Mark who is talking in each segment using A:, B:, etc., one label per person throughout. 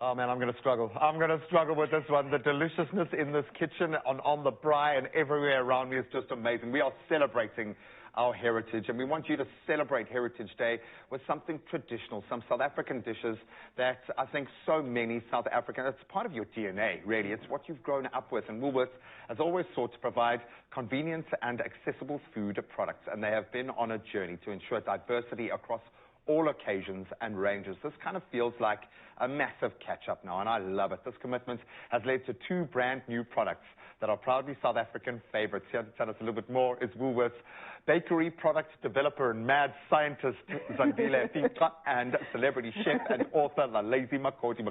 A: Oh man, I'm going to struggle. I'm going to struggle with this one. The deliciousness in this kitchen, on the braai and everywhere around me is just amazing. We are celebrating our heritage, and we want you to celebrate Heritage Day with something traditional, some South African dishes that I think so many South Africans, it's part of your DNA, really. It's what you've grown up with, and Woolworths has always sought to provide convenience and accessible food products, and they have been on a journey to ensure diversity across all occasions and ranges. This kind of feels like a massive catch-up now, and I love it. This commitment has led to 2 brand new products that are proudly South African favorites. Here to tell us a little bit more is Woolworths bakery product developer and mad scientist Zandile Fika and celebrity chef and author La Lazy Makoti.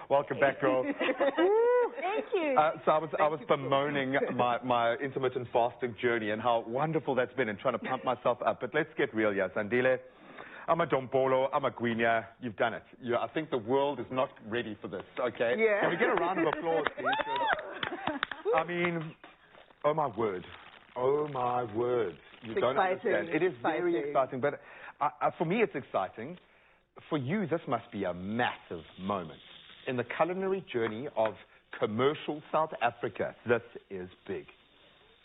A: Welcome back, girl.
B: Thank you.
A: So I was bemoaning my intermittent fasting journey and how wonderful that's been and trying to pump myself up. But let's get real here, Zandile. I'm a Dombolo, I'm a Gwinya, you've done it. I think the world is not ready for this, okay?
B: Yeah.
A: Can we get a round of applause, please? I mean, oh my word. Oh my word. You don't understand. It is very exciting, but for me it's exciting. For you, this must be a massive moment. In the culinary journey of commercial South Africa, this is big.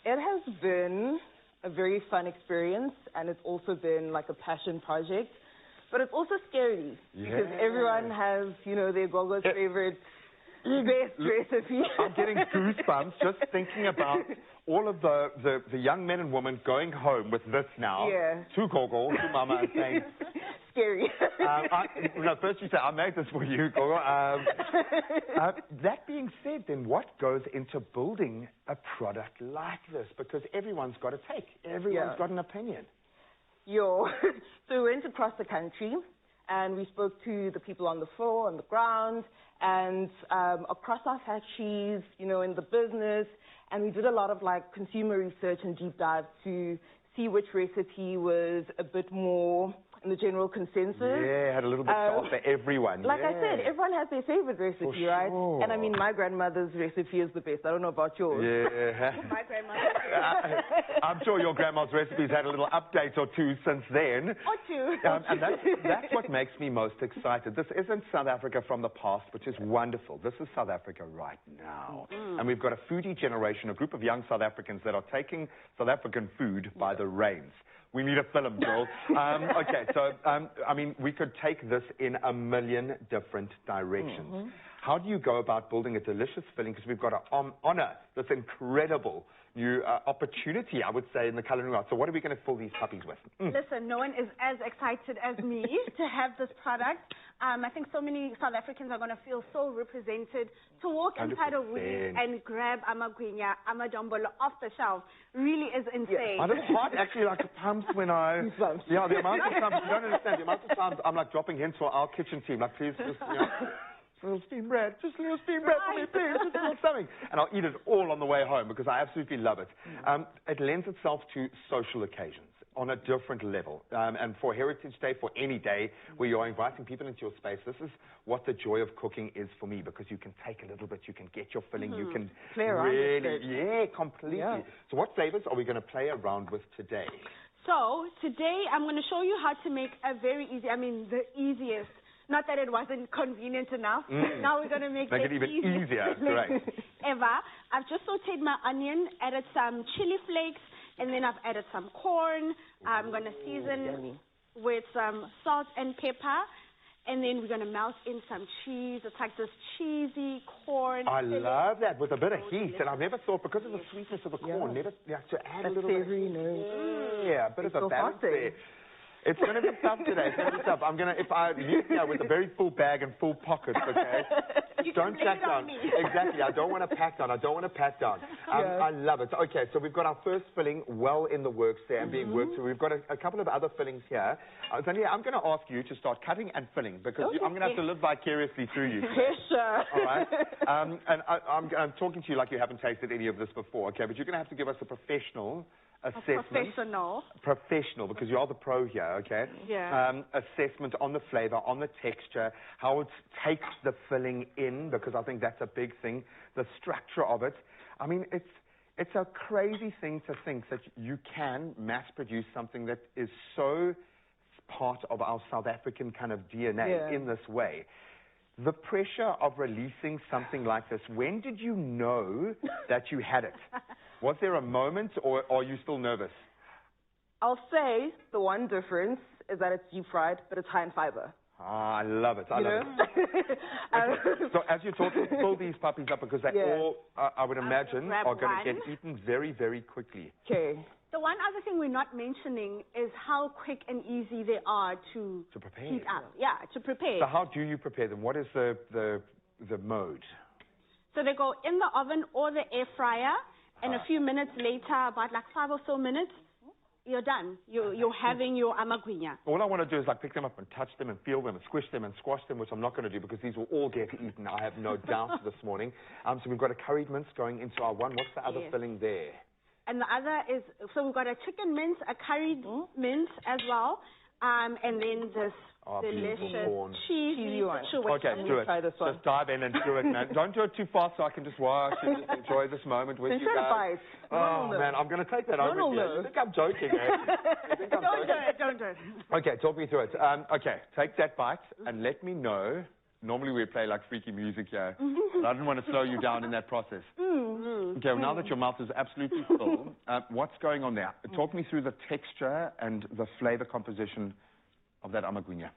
B: It has been a very fun experience, and it's also been like a passion project, but it's also scary because everyone has, you know, their gogo's favorite best recipe.
A: I'm getting goosebumps just thinking about all of the young men and women going home with this now to gogo, to mama, and saying,
B: scary.
A: First you say, I made this for you, gogo. That being said, then what goes into building a product like this? Because everyone's got a take. Everyone's got an opinion.
B: So we went across the country, and we spoke to the people on the floor, on the ground, and across our factories, you know, in the business, and we did a lot of like consumer research and deep dive to see which recipe was a bit more in the general consensus.
A: Yeah, had a little bit to offer everyone.
B: Like I said, everyone has their favorite recipe, right? And I mean, my grandmother's recipe is the best. I don't know about yours.
A: Yeah.
B: My grandmother's
A: I'm sure your grandma's recipes had a little update or two since then.
B: Or two.
A: And that's what makes me most excited. This isn't South Africa from the past, which is wonderful. This is South Africa right now. And we've got a foodie generation, a group of young South Africans that are taking South African food by the reins. We need a film, girl. Okay, so, I mean, we could take this in a million different directions. How do you go about building a delicious filling? Because we've got to honor this incredible new opportunity, I would say, in the culinary arts. So what are we going to fill these puppies with?
C: Listen, no one is as excited as me to have this product. I think so many South Africans are going to feel so represented to walk inside a Woolies and grab Amagwinya, Amadombolo off the shelf. Really is insane.
A: My heart actually like pumps when I... the amount of times, you don't understand, the amount of times I'm like dropping hints for our kitchen team, like please just, you know... Just a little steamed bread for me, please, just a little something. And I'll eat it all on the way home because I absolutely love it. It lends itself to social occasions on a different level. And for Heritage Day, for any day where you're inviting people into your space, this is what the joy of cooking is for me, because you can take a little bit, you can get your filling, you can really, completely. So what flavors are we going to play around with today?
C: So today I'm going to show you how to make a very easy, the easiest. Not that it wasn't convenient enough. Now we're going to make
A: it even easier. Great.
C: Ever. I've just sauteed my onion, added some chili flakes, and then I've added some corn. I'm going to season with some salt and pepper. And then we're going to melt in some cheese. It's like this cheesy corn.
A: I love that, with a bit of heat. And I've never thought, because of the sweetness of the corn, to add a little bit of a bit of a balance there. It's going to be tough today. It's going to be tough. If I leave here with a very full bag and full pockets, okay? Don't pack down. Exactly. I don't want to pack down. I love it. Okay, so we've got our first filling well in the works there and being worked through. We've got a couple of other fillings here. Zania, I'm going to ask you to start cutting and filling, because I'm going to have to live vicariously through you.
B: Sure.
A: All right? And I'm talking to you like you haven't tasted any of this before, okay? But you're going to have to give us a professional assessment. Professional, because you're the pro here, okay?
C: Yeah.
A: Assessment on the flavor, on the texture, how it takes the filling in, because I think that's a big thing, the structure of it. I mean, it's a crazy thing to think that you can mass produce something that is so part of our South African kind of DNA in this way. The pressure of releasing something like this, when did you know that you had it? Was there a moment, or are you still nervous?
B: I'll say the one difference is that it's deep fried, but it's high in fiber.
A: Ah, I love it. I love it. Okay. So as you're talking, fill these puppies up because they all, I would imagine, are going to get eaten very, very quickly.
B: Okay.
C: The one other thing we're not mentioning is how quick and easy they are to
A: prepare.
C: heat up. Yeah, to prepare.
A: So how do you prepare them? What is the mode?
C: So they go in the oven or the air fryer, and a few minutes later, about like 5 or so minutes, you're done. You're having your amagwinya.
A: All I want to do is like pick them up and touch them and feel them and squish them and squash them, which I'm not going to do because these will all get eaten, I have no doubt, this morning. So we've got a curried mince going into our one. What's the other filling there?
C: And the other is, so we've got a chicken mince, a curried mince as well, and then this delicious cheesy one.
A: Okay, do it. Just dive in and do it, man. Don't do it too fast so I can just watch and just enjoy this moment with you guys. Oh, man, I'm going to take that over with you. You think I'm joking, eh?
C: Don't do it.
A: Okay, talk me through it. Okay, take that bite and let me know. Normally we play like freaky music here, but I didn't want to slow you down in that process. Okay, well, now that your mouth is absolutely full, what's going on there? Talk me through the texture and the flavor composition of that amagwinya.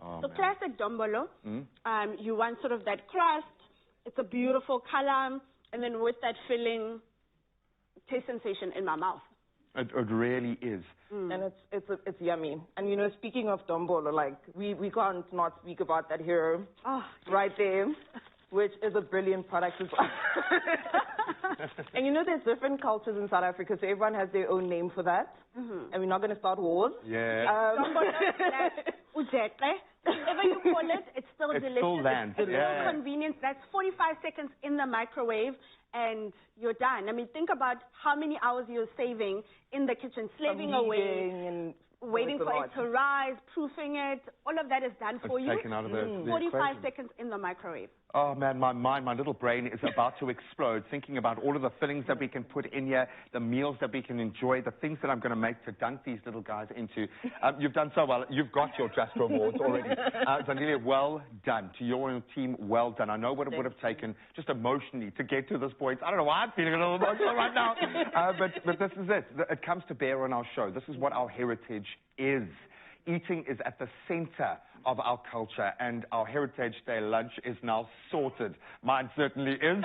A: Oh,
C: the classic dombolo, you want sort of that crust, it's a beautiful color, and then with that filling, taste sensation in my mouth.
A: It really is.
B: And it's yummy. And you know, speaking of dombolo, like we can't not speak about that here, right there, which is a brilliant product as well. And you know, there's different cultures in South Africa, so everyone has their own name for that. And we're not going to start wars.
A: Yeah.
C: Whatever you call it, it's still delicious.
A: It still lands.
C: It's still convenient. That's 45 seconds in the microwave, and you're done. I mean, think about how many hours you're saving in the kitchen, slaving away,
B: and
C: waiting for it to rise, proofing it. All of that is done for you.
A: Taken out of the
C: 45 seconds in the microwave.
A: Oh, man, my mind, my little brain is about to explode thinking about all of the fillings that we can put in here, the meals that we can enjoy, the things that I'm going to make to dunk these little guys into. You've done so well. You've got your Just Awards already. Zandelia, well done. To your team, well done. I know what it would have taken just emotionally to get to this point. I don't know why I'm feeling a little emotional right now. But this is it. It comes to bear on our show. This is what our heritage is. Eating is at the center of our culture, and our Heritage Day lunch is now sorted. Mine certainly is,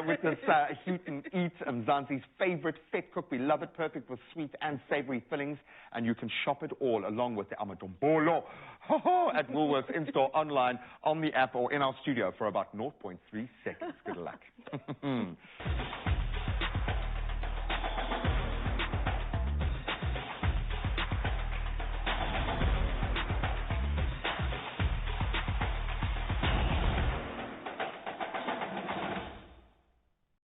A: with this heat and eat, Mzansi's favorite Vetkoek. We love it, perfect with sweet and savory fillings, and you can shop it all along with the amadombolo at Woolworths, in-store, online, on the app, or in our studio for about 0.3 seconds. Good luck.